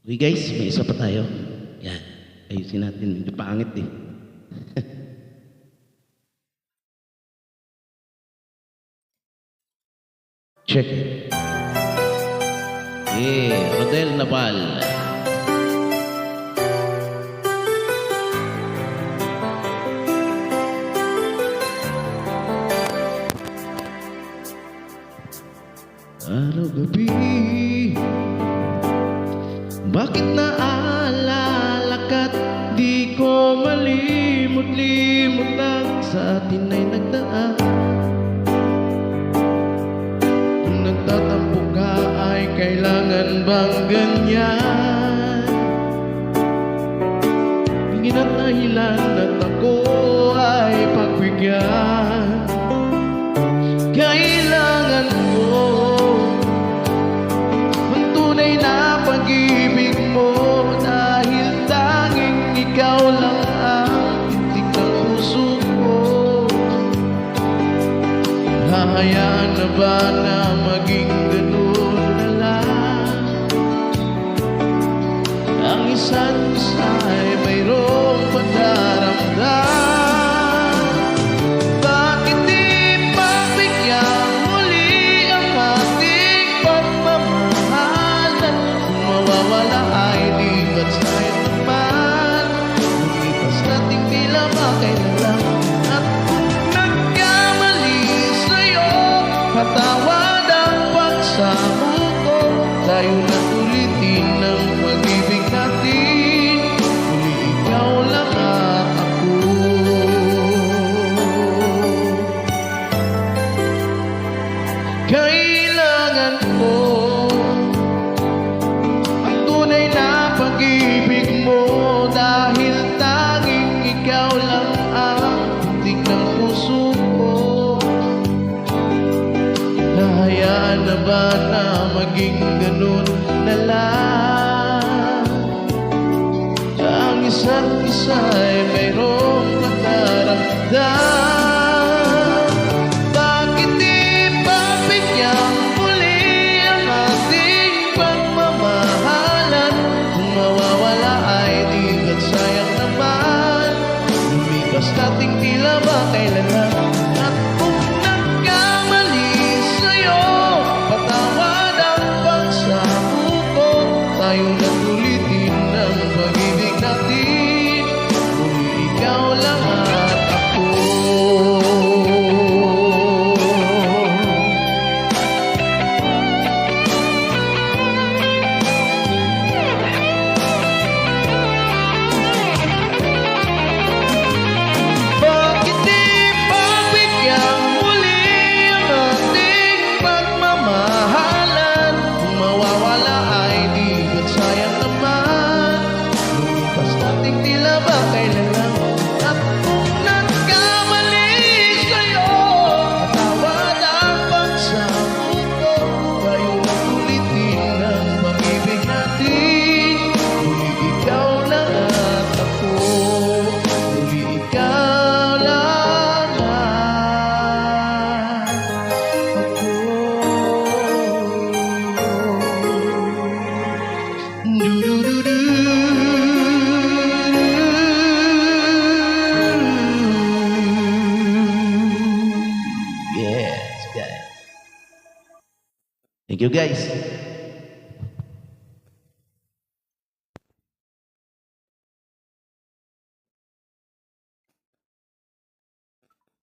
Uy guys, may isa pa tayo. Yan, ayusin natin. Medyo pangit eh. Check it. Rodel Naval. Araw-gabi, bakit naaalala ka't di ko malimot-limot ang sa atin ay nagdaan? Kung nagtatampo ka ay kailangan bang ganyan? Tingin at dahilan at ako ay pagbigyan. Kailangan ko ang tunay na pag-ibig mo, dahil tanging ikaw lang ang titik ng puso ko. Hahayaan na ba na maging ganun na lang? Ang isa't isa ay mayroong pagdaramdam. Wala ay di ba't sa'yo naman? Lumipas nating tila makailan lang. At kung nagkamali sa'yo, patawad ang pagsamo ko. Tayo na ulitin ang pag-ibig natin. Muli ikaw lang at ako. Kailangan ko pag-ibig mo, dahil tanging ikaw lang ang titik ng puso ko. Nahayaan na ba na maging ganun na lang? Ang isa't isa ay mayroong pagdaramdam. Dating tila ba kailan lang? At kung nagkamali sa'yo, patawad ang pagsamo ko. Tayo na ulitin ang pag-ibig natin. Muli ikaw lang at ako. Yes, guys. Thank you, guys.